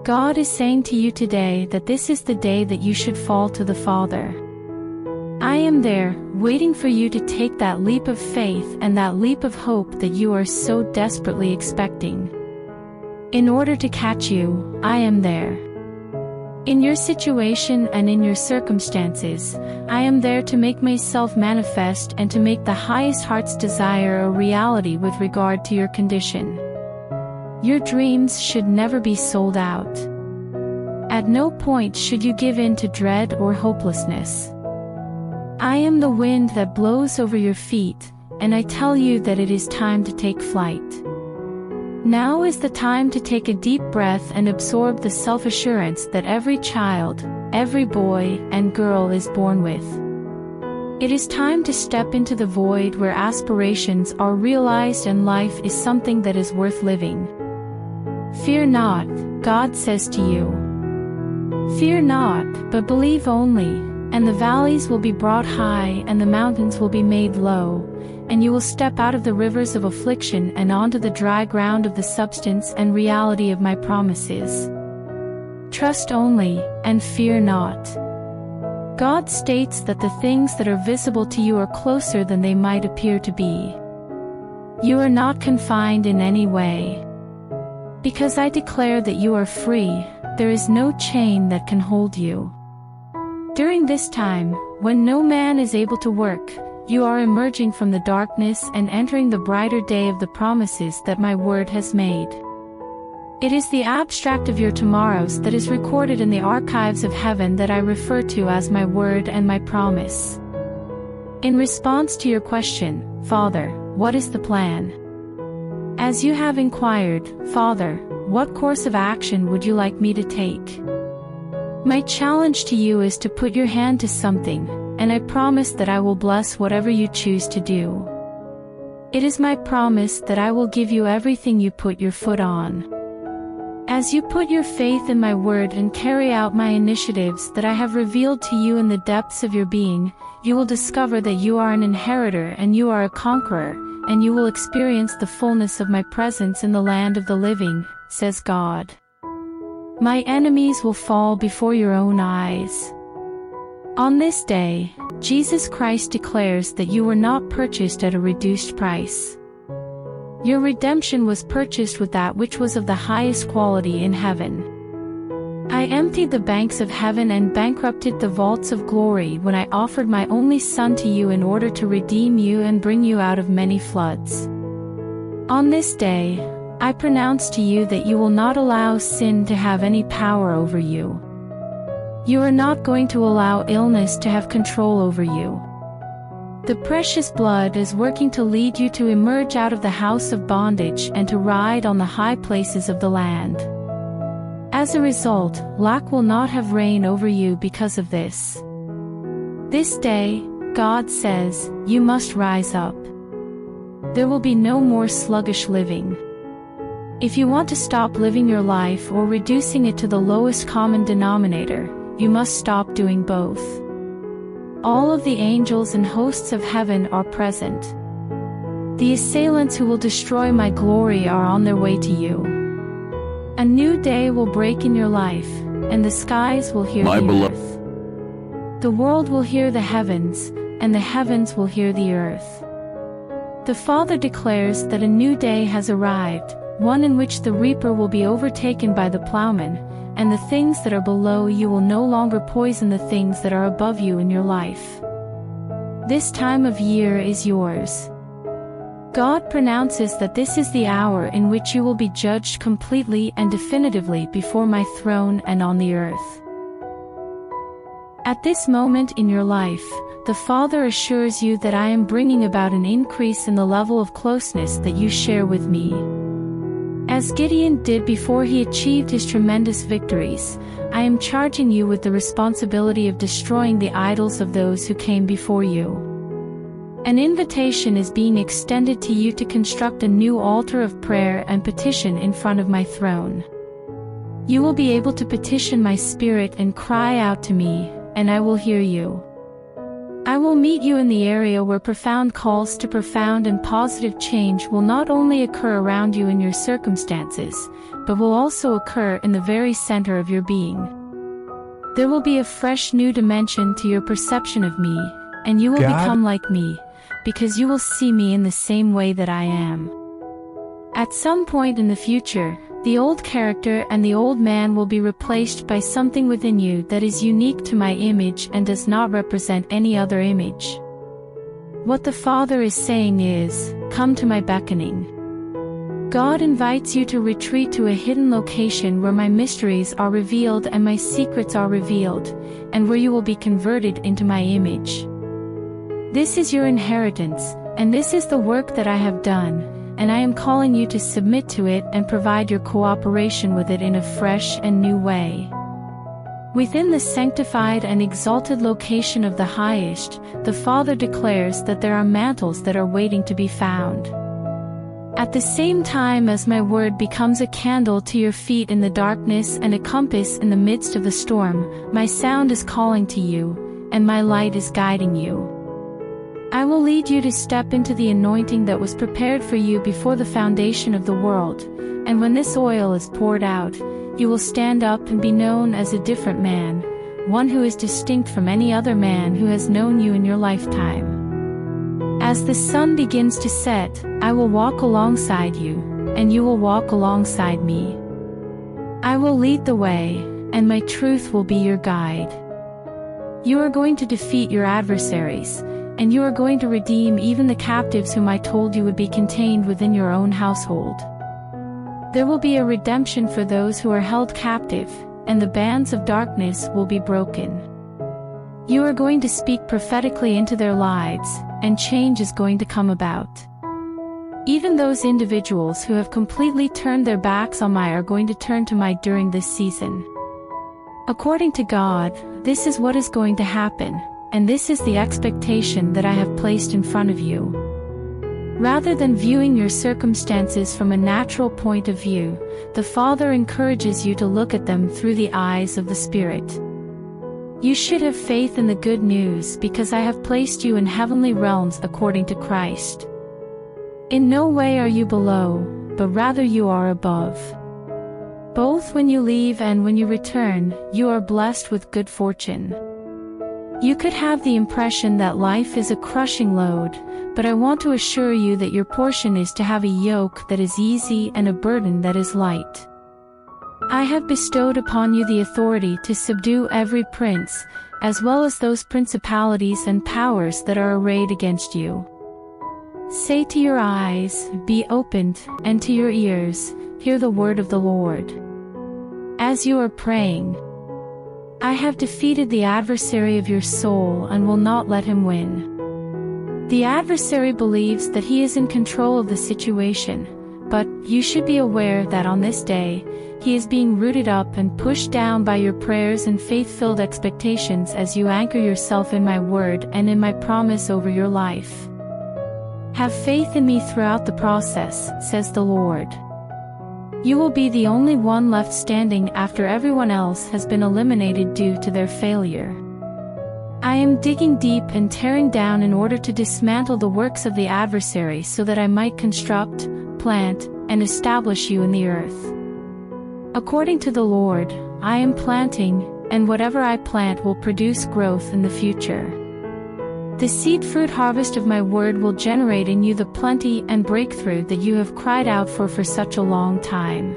God is saying to you today that this is the day that you should fall to the Father. I am there, waiting for you to take that leap of faith and that leap of hope that you are so desperately expecting. In order to catch you, I am there. In your situation and in your circumstances, I am there to make myself manifest and to make the highest heart's desire a reality with regard to your condition. Your dreams should never be sold out. At no point should you give in to dread or hopelessness. I am the wind that blows over your feet, and I tell you that it is time to take flight. Now is the time to take a deep breath and absorb the self-assurance that every child, every boy and girl is born with. It is time to step into the void where aspirations are realized and life is something that is worth living. Fear not, God says to you. Fear not, but believe only, and the valleys will be brought high and the mountains will be made low, and you will step out of the rivers of affliction and onto the dry ground of the substance and reality of my promises. Trust only, and fear not. God states that the things that are visible to you are closer than they might appear to be. You are not confined in any way. Because I declare that you are free, there is no chain that can hold you. During this time, when no man is able to work, you are emerging from the darkness and entering the brighter day of the promises that my word has made. It is the abstract of your tomorrows that is recorded in the archives of heaven that I refer to as my word and my promise. In response to your question, Father, what is the plan? As you have inquired, Father, what course of action would you like me to take? My challenge to you is to put your hand to something, and I promise that I will bless whatever you choose to do. It is my promise that I will give you everything you put your foot on. As you put your faith in my word and carry out my initiatives that I have revealed to you in the depths of your being, you will discover that you are an inheritor and you are a conqueror, and you will experience the fullness of my presence in the land of the living, says God. My enemies will fall before your own eyes. On this day, Jesus Christ declares that you were not purchased at a reduced price. Your redemption was purchased with that which was of the highest quality in heaven. I emptied the banks of heaven and bankrupted the vaults of glory when I offered my only Son to you in order to redeem you and bring you out of many floods. On this day, I pronounce to you that you will not allow sin to have any power over you. You are not going to allow illness to have control over you. The precious blood is working to lead you to emerge out of the house of bondage and to ride on the high places of the land. As a result, lack will not have reign over you because of this. This day, God says, you must rise up. There will be no more sluggish living. If you want to stop living your life or reducing it to the lowest common denominator, you must stop doing both. All of the angels and hosts of heaven are present. The assailants who will destroy my glory are on their way to you. A new day will break in your life, and the skies will hear the earth. The world will hear the heavens, and the heavens will hear the earth. The Father declares that a new day has arrived, one in which the reaper will be overtaken by the plowman, and the things that are below you will no longer poison the things that are above you in your life. This time of year is yours. God pronounces that this is the hour in which you will be judged completely and definitively before my throne and on the earth. At this moment in your life, the Father assures you that I am bringing about an increase in the level of closeness that you share with me. As Gideon did before he achieved his tremendous victories, I am charging you with the responsibility of destroying the idols of those who came before you. An invitation is being extended to you to construct a new altar of prayer and petition in front of my throne. You will be able to petition my spirit and cry out to me, and I will hear you. I will meet you in the area where profound calls to profound and positive change will not only occur around you in your circumstances, but will also occur in the very center of your being. There will be a fresh new dimension to your perception of me, and you will become like me, because you will see me in the same way that I am. At some point in the future, the old character and the old man will be replaced by something within you that is unique to my image and does not represent any other image. What the Father is saying is, come to my beckoning. God invites you to retreat to a hidden location where my mysteries are revealed and my secrets are revealed, and where you will be converted into my image. This is your inheritance, and this is the work that I have done, and I am calling you to submit to it and provide your cooperation with it in a fresh and new way. Within the sanctified and exalted location of the highest, the Father declares that there are mantles that are waiting to be found. At the same time as my word becomes a candle to your feet in the darkness and a compass in the midst of the storm, my sound is calling to you, and my light is guiding you. I will lead you to step into the anointing that was prepared for you before the foundation of the world, and when this oil is poured out, you will stand up and be known as a different man, one who is distinct from any other man who has known you in your lifetime. As the sun begins to set, I will walk alongside you, and you will walk alongside me. I will lead the way, and my truth will be your guide. You are going to defeat your adversaries, and you are going to redeem even the captives whom I told you would be contained within your own household. There will be a redemption for those who are held captive, and the bands of darkness will be broken. You are going to speak prophetically into their lives, and change is going to come about. Even those individuals who have completely turned their backs on me are going to turn to me during this season. According to God, this is what is going to happen, and this is the expectation that I have placed in front of you. Rather than viewing your circumstances from a natural point of view, the Father encourages you to look at them through the eyes of the Spirit. You should have faith in the good news because I have placed you in heavenly realms according to Christ. In no way are you below, but rather you are above. Both when you leave and when you return, you are blessed with good fortune. You could have the impression that life is a crushing load, but I want to assure you that your portion is to have a yoke that is easy and a burden that is light. I have bestowed upon you the authority to subdue every prince, as well as those principalities and powers that are arrayed against you. Say to your eyes, be opened, and to your ears, hear the word of the Lord. As you are praying, I have defeated the adversary of your soul and will not let him win. The adversary believes that he is in control of the situation, but you should be aware that on this day, he is being rooted up and pushed down by your prayers and faith-filled expectations as you anchor yourself in my word and in my promise over your life. Have faith in me throughout the process, says the Lord. You will be the only one left standing after everyone else has been eliminated due to their failure. I am digging deep and tearing down in order to dismantle the works of the adversary so that I might construct, plant, and establish you in the earth. According to the Lord, I am planting, and whatever I plant will produce growth in the future. The seed-fruit harvest of my word will generate in you the plenty and breakthrough that you have cried out for such a long time.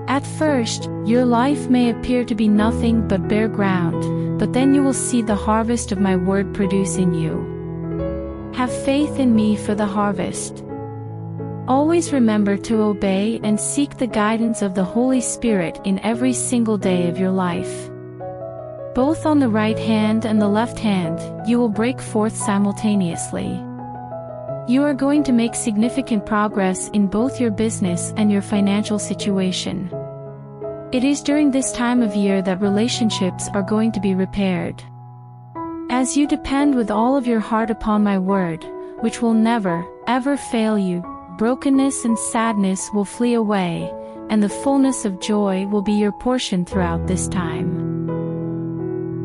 At first, your life may appear to be nothing but bare ground, but then you will see the harvest of my word produce in you. Have faith in me for the harvest. Always remember to obey and seek the guidance of the Holy Spirit in every single day of your life. Both on the right hand and the left hand, you will break forth simultaneously. You are going to make significant progress in both your business and your financial situation. It is during this time of year that relationships are going to be repaired. As you depend with all of your heart upon my word, which will never, ever fail you, brokenness and sadness will flee away, and the fullness of joy will be your portion throughout this time.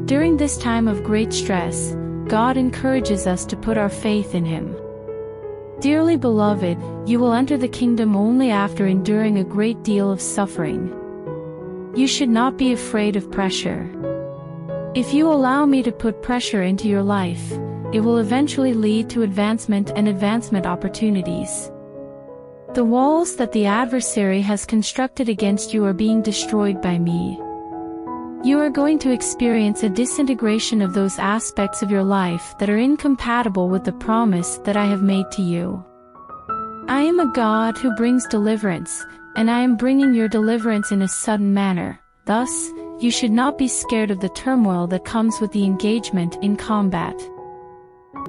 During this time of great stress, God encourages us to put our faith in Him. Dearly beloved, you will enter the kingdom only after enduring a great deal of suffering. You should not be afraid of pressure. If you allow me to put pressure into your life, it will eventually lead to advancement and advancement opportunities. The walls that the adversary has constructed against you are being destroyed by me. You are going to experience a disintegration of those aspects of your life that are incompatible with the promise that I have made to you. I am a God who brings deliverance, and I am bringing your deliverance in a sudden manner. Thus, you should not be scared of the turmoil that comes with the engagement in combat.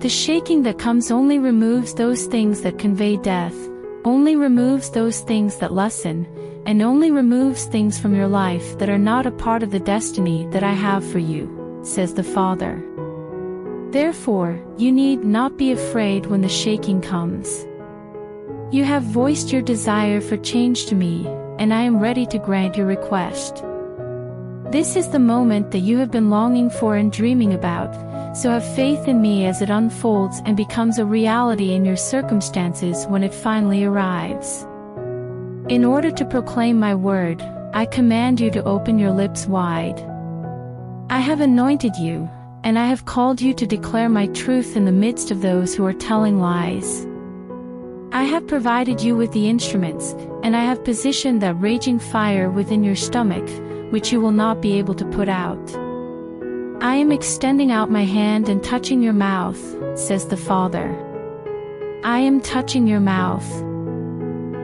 The shaking that comes only removes those things that convey death, only removes those things that lessen, and only removes things from your life that are not a part of the destiny that I have for you, says the Father. Therefore, you need not be afraid when the shaking comes. You have voiced your desire for change to me, and I am ready to grant your request. This is the moment that you have been longing for and dreaming about, so have faith in me as it unfolds and becomes a reality in your circumstances when it finally arrives. In order to proclaim my word, I command you to open your lips wide. I have anointed you, and I have called you to declare my truth in the midst of those who are telling lies. I have provided you with the instruments, and I have positioned that raging fire within your stomach, which you will not be able to put out. I am extending out my hand and touching your mouth, says the Father. I am touching your mouth.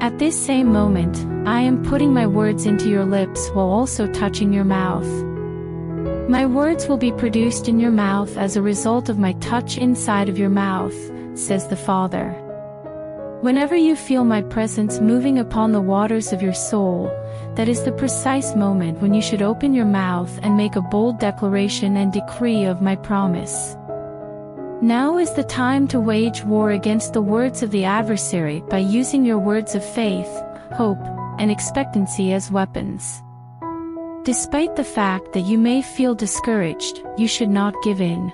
At this same moment, I am putting my words into your lips while also touching your mouth. My words will be produced in your mouth as a result of my touch inside of your mouth, says the Father. Whenever you feel my presence moving upon the waters of your soul, that is the precise moment when you should open your mouth and make a bold declaration and decree of my promise. Now is the time to wage war against the words of the adversary by using your words of faith, hope, and expectancy as weapons. Despite the fact that you may feel discouraged, you should not give in.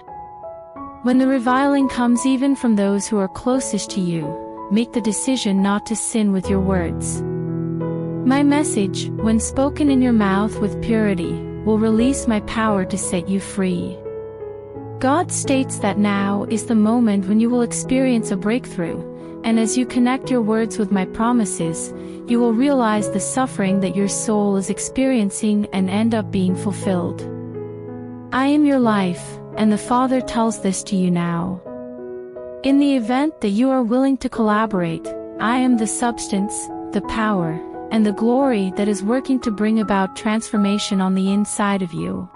When the reviling comes even from those who are closest to you, make the decision not to sin with your words. My message, when spoken in your mouth with purity, will release my power to set you free. God states that now is the moment when you will experience a breakthrough, and as you connect your words with my promises, you will realize the suffering that your soul is experiencing and end up being fulfilled. I am your life, and the Father tells this to you now. In the event that you are willing to collaborate, I am the substance, the power, and the glory that is working to bring about transformation on the inside of you.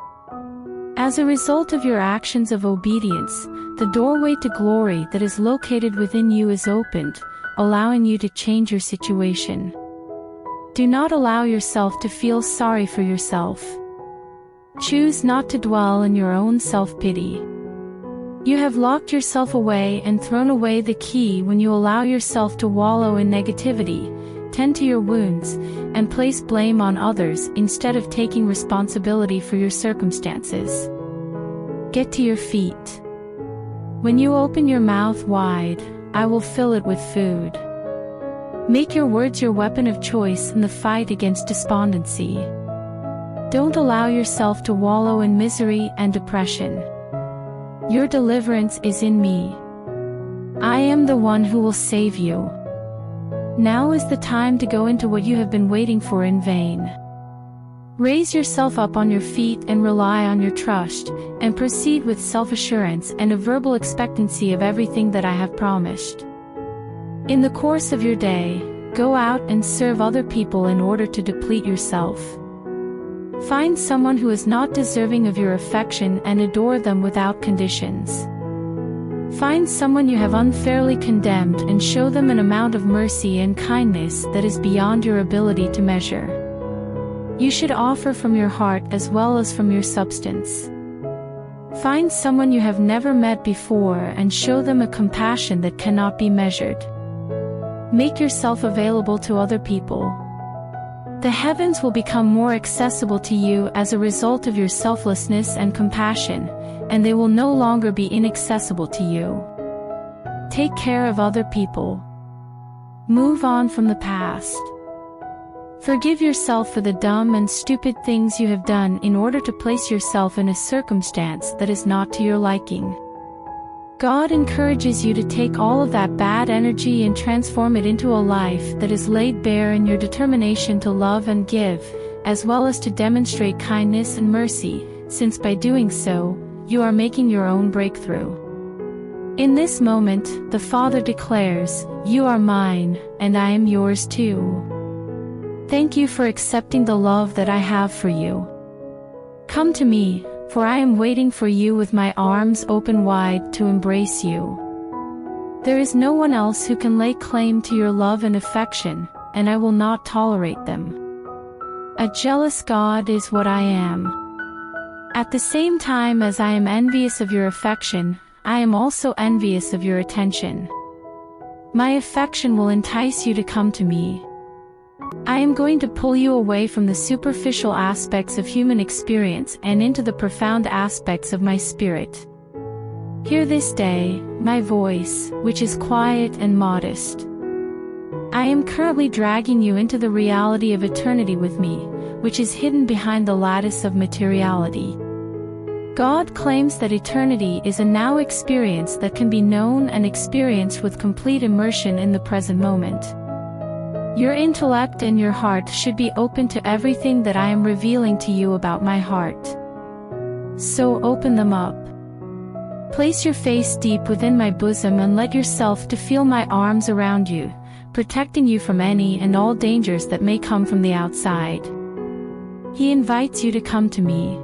As a result of your actions of obedience, the doorway to glory that is located within you is opened, allowing you to change your situation. Do not allow yourself to feel sorry for yourself. Choose not to dwell in your own self-pity. You have locked yourself away and thrown away the key when you allow yourself to wallow in negativity, tend to your wounds, and place blame on others instead of taking responsibility for your circumstances. Get to your feet. When you open your mouth wide, I will fill it with food. Make your words your weapon of choice in the fight against despondency. Don't allow yourself to wallow in misery and depression. Your deliverance is in me. I am the one who will save you. Now is the time to go into what you have been waiting for in vain. Raise yourself up on your feet and rely on your trust, and proceed with self-assurance and a verbal expectancy of everything that I have promised. In the course of your day, go out and serve other people in order to deplete yourself. Find someone who is not deserving of your affection and adore them without conditions. Find someone you have unfairly condemned and show them an amount of mercy and kindness that is beyond your ability to measure. You should offer from your heart as well as from your substance. Find someone you have never met before and show them a compassion that cannot be measured. Make yourself available to other people. The heavens will become more accessible to you as a result of your selflessness and compassion, and they will no longer be inaccessible to you. Take care of other people. Move on from the past. Forgive yourself for the dumb and stupid things you have done in order to place yourself in a circumstance that is not to your liking. God encourages you to take all of that bad energy and transform it into a life that is laid bare in your determination to love and give, as well as to demonstrate kindness and mercy, since by doing so, you are making your own breakthrough. In this moment, the Father declares, "You are mine, and I am yours too." Thank you for accepting the love that I have for you. Come to me, for I am waiting for you with my arms open wide to embrace you. There is no one else who can lay claim to your love and affection, and I will not tolerate them. A jealous God is what I am. At the same time as I am envious of your affection, I am also envious of your attention. My affection will entice you to come to me. I am going to pull you away from the superficial aspects of human experience and into the profound aspects of my spirit. Hear this day, my voice, which is quiet and modest. I am currently dragging you into the reality of eternity with me, which is hidden behind the lattice of materiality. God claims that eternity is a now experience that can be known and experienced with complete immersion in the present moment. Your intellect and your heart should be open to everything that I am revealing to you about my heart. So open them up. Place your face deep within my bosom and let yourself to feel my arms around you, protecting you from any and all dangers that may come from the outside. He invites you to come to me.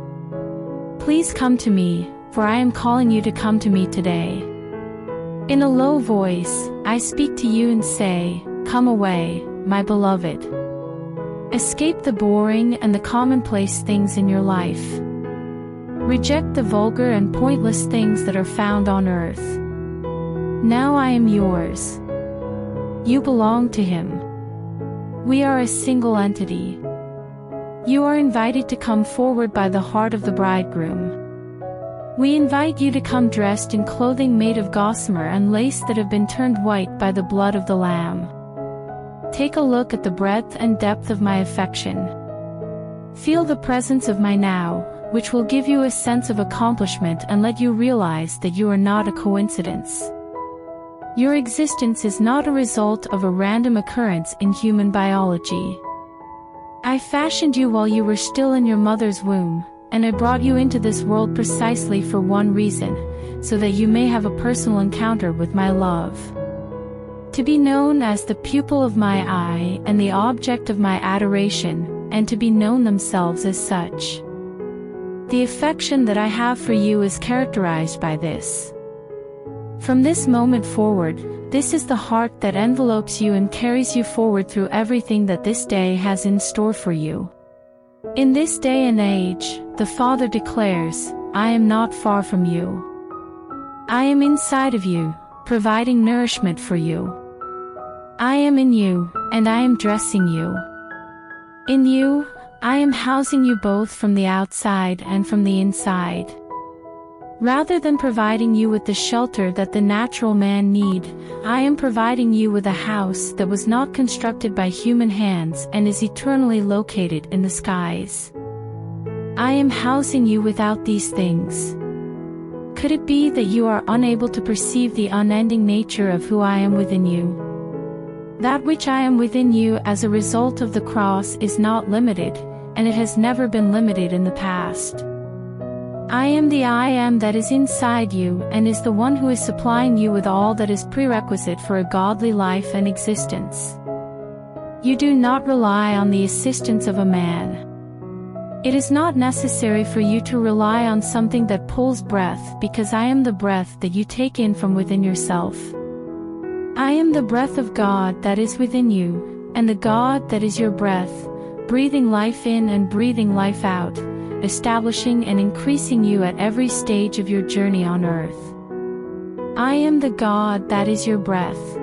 Please come to me, for I am calling you to come to me today. In a low voice, I speak to you and say, "Come away, my beloved." Escape the boring and the commonplace things in your life. Reject the vulgar and pointless things that are found on earth. Now I am yours. You belong to Him. We are a single entity. You are invited to come forward by the heart of the bridegroom. We invite you to come dressed in clothing made of gossamer and lace that have been turned white by the blood of the Lamb. Take a look at the breadth and depth of my affection. Feel the presence of my now, which will give you a sense of accomplishment and let you realize that you are not a coincidence. Your existence is not a result of a random occurrence in human biology. I fashioned you while you were still in your mother's womb, and I brought you into this world precisely for one reason, so that you may have a personal encounter with my love. To be known as the pupil of my eye and the object of my adoration, and to be known themselves as such. The affection that I have for you is characterized by this. From this moment forward, this is the heart that envelopes you and carries you forward through everything that this day has in store for you. In this day and age, the Father declares, "I am not far from you. I am inside of you, providing nourishment for you. I am in you, and I am dressing you. In you, I am housing you both from the outside and from the inside. Rather than providing you with the shelter that the natural man need, I am providing you with a house that was not constructed by human hands and is eternally located in the skies. I am housing you without these things. Could it be that you are unable to perceive the unending nature of who I am within you? That which I am within you as a result of the cross is not limited, and it has never been limited in the past. I am the I am that is inside you and is the one who is supplying you with all that is prerequisite for a godly life and existence. You do not rely on the assistance of a man. It is not necessary for you to rely on something that pulls breath, because I am the breath that you take in from within yourself. I am the breath of God that is within you, and the God that is your breath, breathing life in and breathing life out, establishing and increasing you at every stage of your journey on earth. I am the God that is your breath.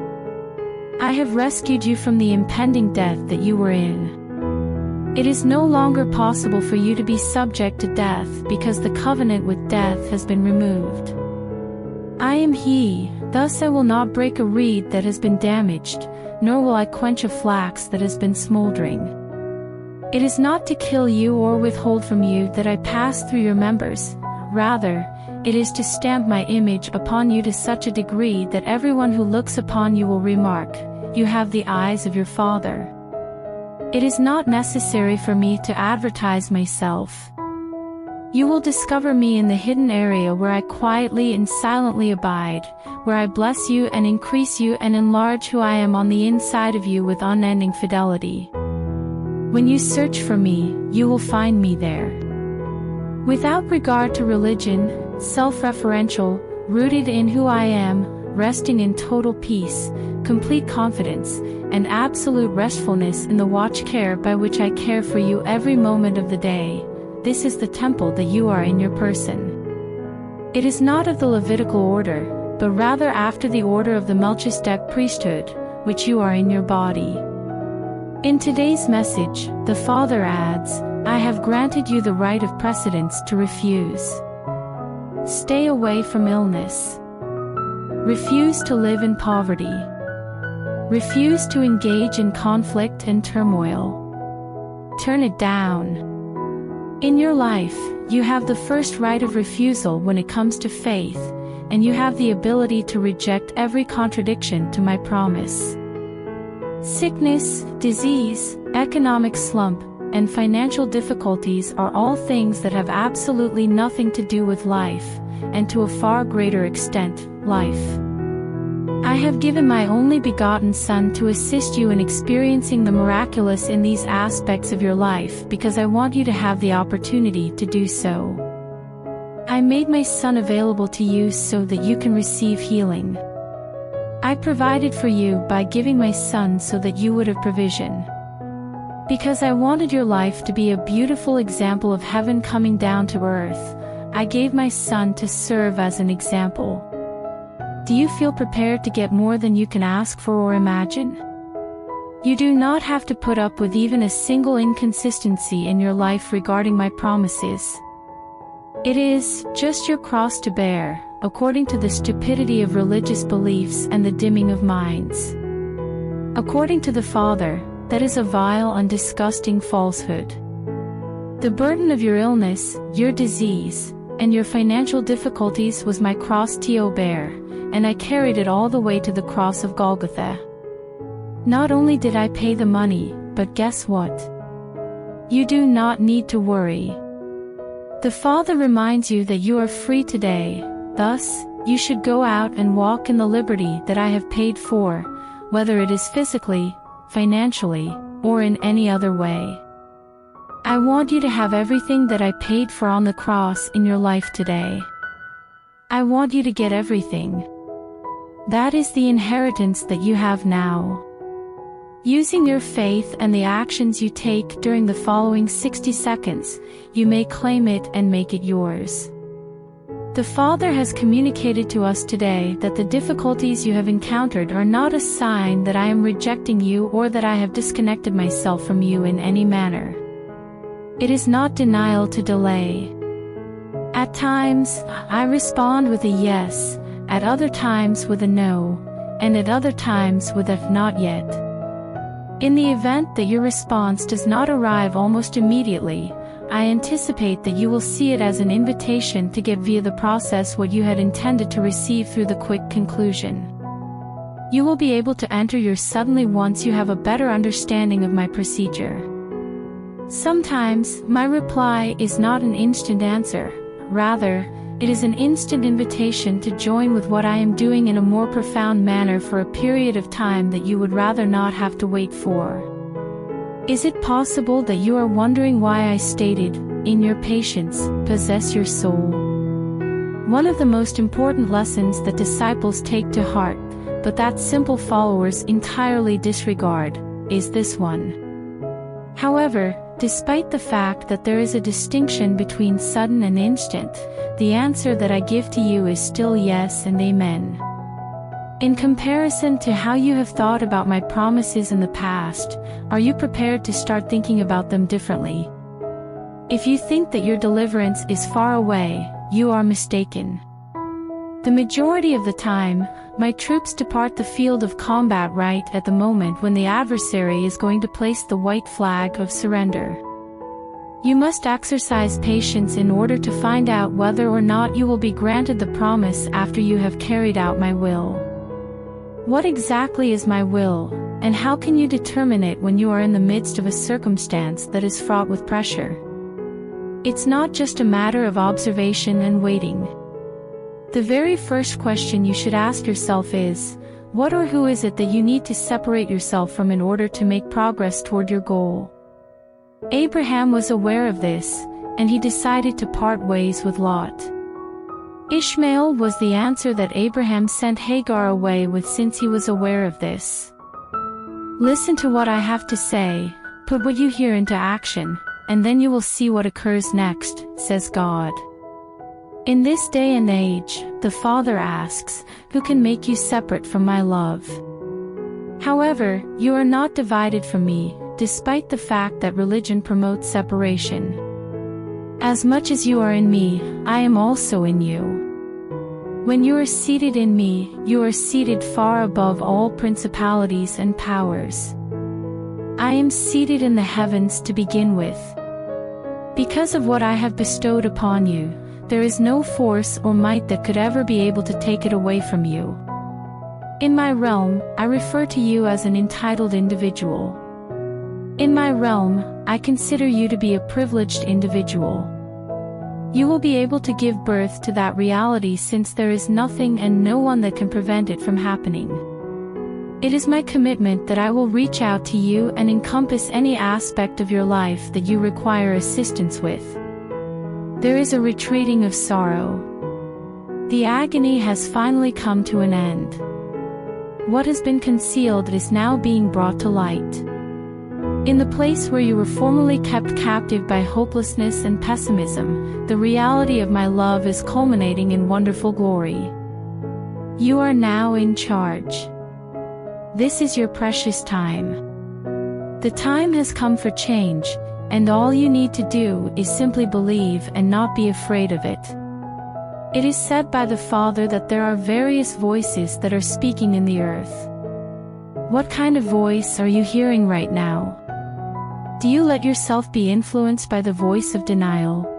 I have rescued you from the impending death that you were in. It is no longer possible for you to be subject to death because the covenant with death has been removed. I am He, thus I will not break a reed that has been damaged, nor will I quench a flax that has been smoldering. It is not to kill you or withhold from you that I pass through your members, rather, it is to stamp my image upon you to such a degree that everyone who looks upon you will remark, you have the eyes of your Father. It is not necessary for me to advertise myself. You will discover me in the hidden area where I quietly and silently abide, where I bless you and increase you and enlarge who I am on the inside of you with unending fidelity. When you search for me, you will find me there. Without regard to religion, self-referential, rooted in who I am, resting in total peace, complete confidence, and absolute restfulness in the watch care by which I care for you every moment of the day, this is the temple that you are in your person. It is not of the Levitical order, but rather after the order of the Melchizedek priesthood, which you are in your body. In today's message, the Father adds, I have granted you the right of precedence to refuse. Stay away from illness. Refuse to live in poverty. Refuse to engage in conflict and turmoil. Turn it down. In your life, you have the first right of refusal when it comes to faith, and you have the ability to reject every contradiction to my promise. Sickness, disease, economic slump, and financial difficulties are all things that have absolutely nothing to do with life, and to a far greater extent, life. I have given my only begotten Son to assist you in experiencing the miraculous in these aspects of your life because I want you to have the opportunity to do so. I made my Son available to you so that you can receive healing. I provided for you by giving my Son so that you would have provision. Because I wanted your life to be a beautiful example of heaven coming down to earth, I gave my Son to serve as an example. Do you feel prepared to get more than you can ask for or imagine? You do not have to put up with even a single inconsistency in your life regarding my promises. It is just your cross to bear, according to the stupidity of religious beliefs and the dimming of minds. According to the Father, that is a vile and disgusting falsehood. The burden of your illness, your disease, and your financial difficulties was my cross to bear, and I carried it all the way to the cross of Golgotha. Not only did I pay the money, but guess what? You do not need to worry. The Father reminds you that you are free today, thus, you should go out and walk in the liberty that I have paid for, whether it is physically, financially, or in any other way. I want you to have everything that I paid for on the cross in your life today. I want you to get everything. That is the inheritance that you have now. Using your faith and the actions you take during the following 60 seconds, you may claim it and make it yours. The Father has communicated to us today that the difficulties you have encountered are not a sign that I am rejecting you or that I have disconnected myself from you in any manner. It is not denial to delay. At times, I respond with a yes, at other times with a no, and at other times with a not yet. In the event that your response does not arrive almost immediately, I anticipate that you will see it as an invitation to get via the process what you had intended to receive through the quick conclusion. You will be able to enter your suddenly once you have a better understanding of my procedure. Sometimes, my reply is not an instant answer, rather, it is an instant invitation to join with what I am doing in a more profound manner for a period of time that you would rather not have to wait for. Is it possible that you are wondering why I stated, in your patience, possess your soul? One of the most important lessons that disciples take to heart, but that simple followers entirely disregard, is this one. However, despite the fact that there is a distinction between sudden and instant, the answer that I give to you is still yes and amen. In comparison to how you have thought about my promises in the past, are you prepared to start thinking about them differently? If you think that your deliverance is far away, you are mistaken. The majority of the time, my troops depart the field of combat right at the moment when the adversary is going to place the white flag of surrender. You must exercise patience in order to find out whether or not you will be granted the promise after you have carried out my will. What exactly is my will, and how can you determine it when you are in the midst of a circumstance that is fraught with pressure? It's not just a matter of observation and waiting. The very first question you should ask yourself is, what or who is it that you need to separate yourself from in order to make progress toward your goal? Abraham was aware of this, and he decided to part ways with Lot. Ishmael was the answer that Abraham sent Hagar away with, since he was aware of this. Listen to what I have to say, put what you hear into action, and then you will see what occurs next, says God. In this day and age, the Father asks, who can make you separate from my love? However, you are not divided from me, despite the fact that religion promotes separation. As much as you are in me, I am also in you. When you are seated in me, you are seated far above all principalities and powers. I am seated in the heavens to begin with. Because of what I have bestowed upon you, there is no force or might that could ever be able to take it away from you. In my realm, I refer to you as an entitled individual. In my realm, I consider you to be a privileged individual. You will be able to give birth to that reality, since there is nothing and no one that can prevent it from happening. It is my commitment that I will reach out to you and encompass any aspect of your life that you require assistance with. There is a retreating of sorrow. The agony has finally come to an end. What has been concealed is now being brought to light. In the place where you were formerly kept captive by hopelessness and pessimism, the reality of my love is culminating in wonderful glory. You are now in charge. This is your precious time. The time has come for change, and all you need to do is simply believe and not be afraid of it. It is said by the Father that there are various voices that are speaking in the earth. What kind of voice are you hearing right now? Do you let yourself be influenced by the voice of denial?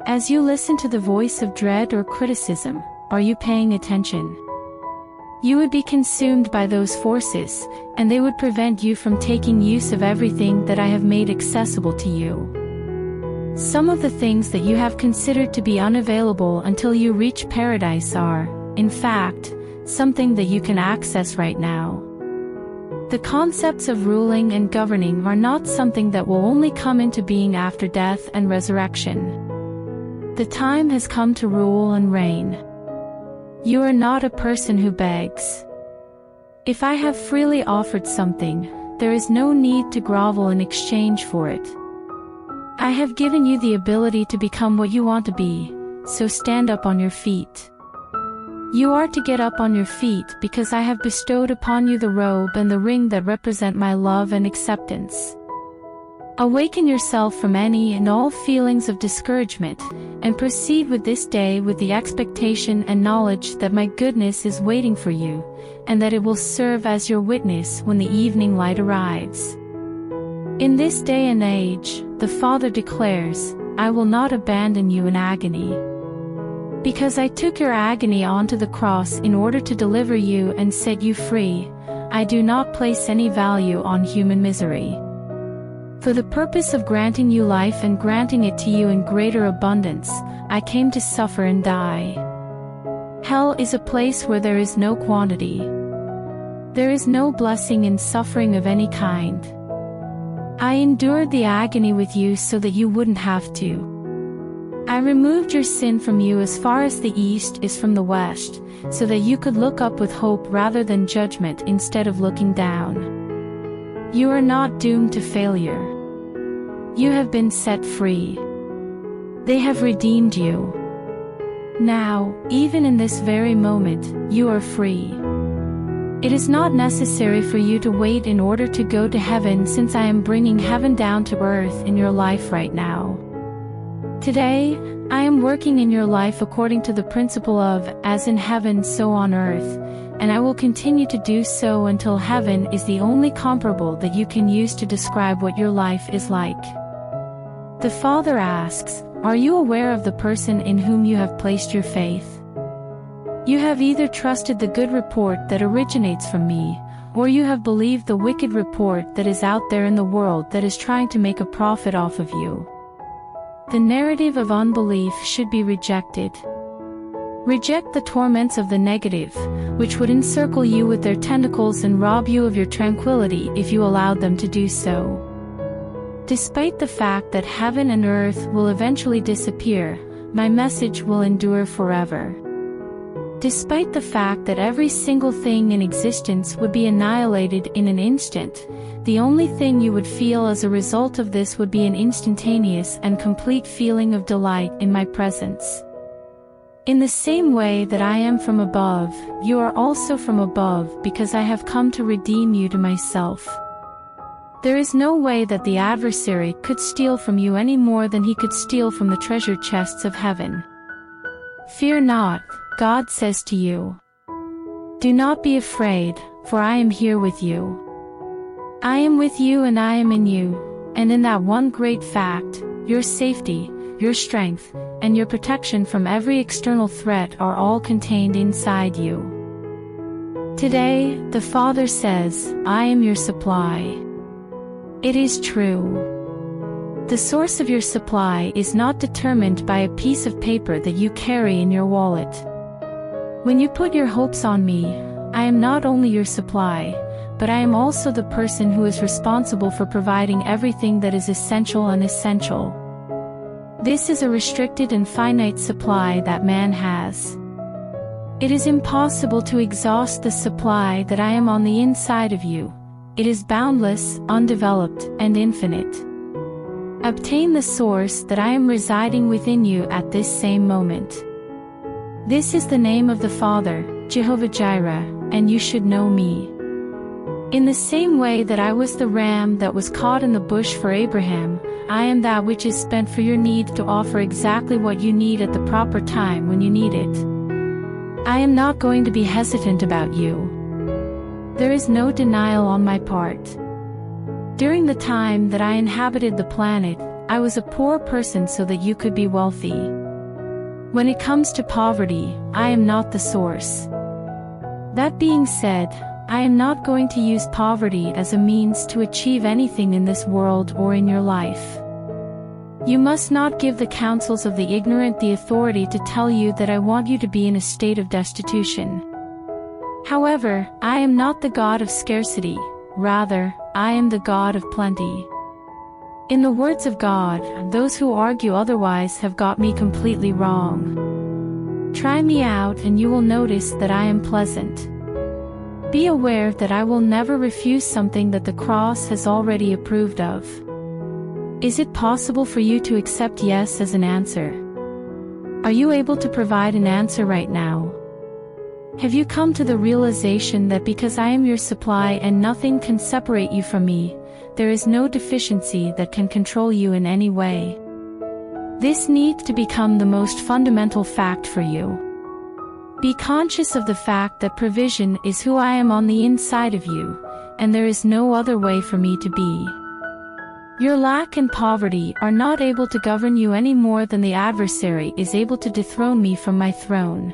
As you listen to the voice of dread or criticism, are you paying attention? You would be consumed by those forces, and they would prevent you from taking use of everything that I have made accessible to you. Some of the things that you have considered to be unavailable until you reach paradise are, in fact, something that you can access right now. The concepts of ruling and governing are not something that will only come into being after death and resurrection. The time has come to rule and reign. You are not a person who begs. If I have freely offered something, there is no need to grovel in exchange for it. I have given you the ability to become what you want to be, so stand up on your feet. You are to get up on your feet because I have bestowed upon you the robe and the ring that represent my love and acceptance. Awaken yourself from any and all feelings of discouragement, and proceed with this day with the expectation and knowledge that my goodness is waiting for you, and that it will serve as your witness when the evening light arrives. In this day and age, the Father declares, I will not abandon you in agony. Because I took your agony onto the cross in order to deliver you and set you free, I do not place any value on human misery. For the purpose of granting you life and granting it to you in greater abundance, I came to suffer and die. Hell is a place where there is no quantity. There is no blessing in suffering of any kind. I endured the agony with you so that you wouldn't have to. I removed your sin from you as far as the east is from the west, so that you could look up with hope rather than judgment instead of looking down. You are not doomed to failure. You have been set free. They have redeemed you. Now, even in this very moment, you are free. It is not necessary for you to wait in order to go to heaven, since I am bringing heaven down to earth in your life right now. Today, I am working in your life according to the principle of, as in heaven so on earth, and I will continue to do so until heaven is the only comparable that you can use to describe what your life is like. The Father asks, are you aware of the person in whom you have placed your faith? You have either trusted the good report that originates from me, or you have believed the wicked report that is out there in the world that is trying to make a profit off of you. The narrative of unbelief should be rejected. Reject the torments of the negative, which would encircle you with their tentacles and rob you of your tranquility if you allowed them to do so. Despite the fact that heaven and earth will eventually disappear, my message will endure forever. Despite the fact that every single thing in existence would be annihilated in an instant, the only thing you would feel as a result of this would be an instantaneous and complete feeling of delight in my presence. In the same way that I am from above, you are also from above, because I have come to redeem you to myself. There is no way that the adversary could steal from you any more than he could steal from the treasure chests of heaven. Fear not, God says to you. Do not be afraid, for I am here with you. I am with you and I am in you, and in that one great fact, your safety, your strength, and your protection from every external threat are all contained inside you. Today, the Father says, I am your supply. It is true. The source of your supply is not determined by a piece of paper that you carry in your wallet. When you put your hopes on me, I am not only your supply, but I am also the person who is responsible for providing everything that is essential and essential. This is a restricted and finite supply that man has. It is impossible to exhaust the supply that I am on the inside of you. It is boundless, undeveloped, and infinite. Obtain the source that I am residing within you at this same moment. This is the name of the Father, Jehovah Jireh, and you should know me. In the same way that I was the ram that was caught in the bush for Abraham, I am that which is spent for your need to offer exactly what you need at the proper time when you need it. I am not going to be hesitant about you. There is no denial on my part. During the time that I inhabited the planet, I was a poor person so that you could be wealthy. When it comes to poverty, I am not the source. That being said, I am not going to use poverty as a means to achieve anything in this world or in your life. You must not give the counsels of the ignorant the authority to tell you that I want you to be in a state of destitution. However, I am not the God of scarcity, rather, I am the God of plenty. In the words of God, those who argue otherwise have got me completely wrong. Try me out and you will notice that I am pleasant. Be aware that I will never refuse something that the cross has already approved of. Is it possible for you to accept yes as an answer? Are you able to provide an answer right now? Have you come to the realization that because I am your supply and nothing can separate you from me, there is no deficiency that can control you in any way? This needs to become the most fundamental fact for you. Be conscious of the fact that provision is who I am on the inside of you, and there is no other way for me to be. Your lack and poverty are not able to govern you any more than the adversary is able to dethrone me from my throne.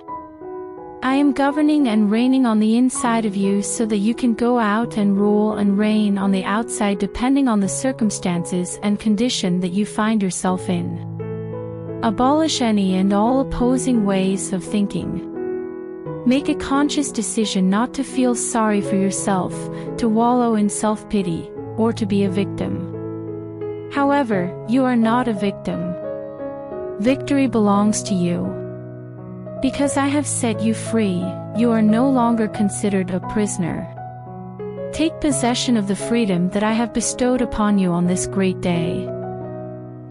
I am governing and reigning on the inside of you so that you can go out and rule and reign on the outside depending on the circumstances and condition that you find yourself in. Abolish any and all opposing ways of thinking. Make a conscious decision not to feel sorry for yourself, to wallow in self-pity, or to be a victim. However, you are not a victim. Victory belongs to you. Because I have set you free, you are no longer considered a prisoner. Take possession of the freedom that I have bestowed upon you on this great day.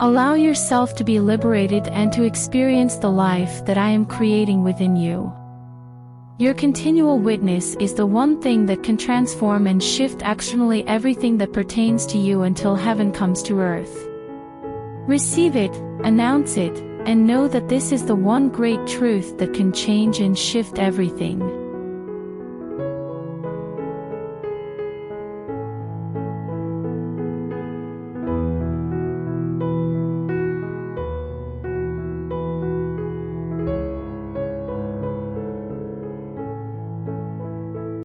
Allow yourself to be liberated and to experience the life that I am creating within you. Your continual witness is the one thing that can transform and shift externally everything that pertains to you until heaven comes to earth. Receive it, announce it, and know that this is the one great truth that can change and shift everything.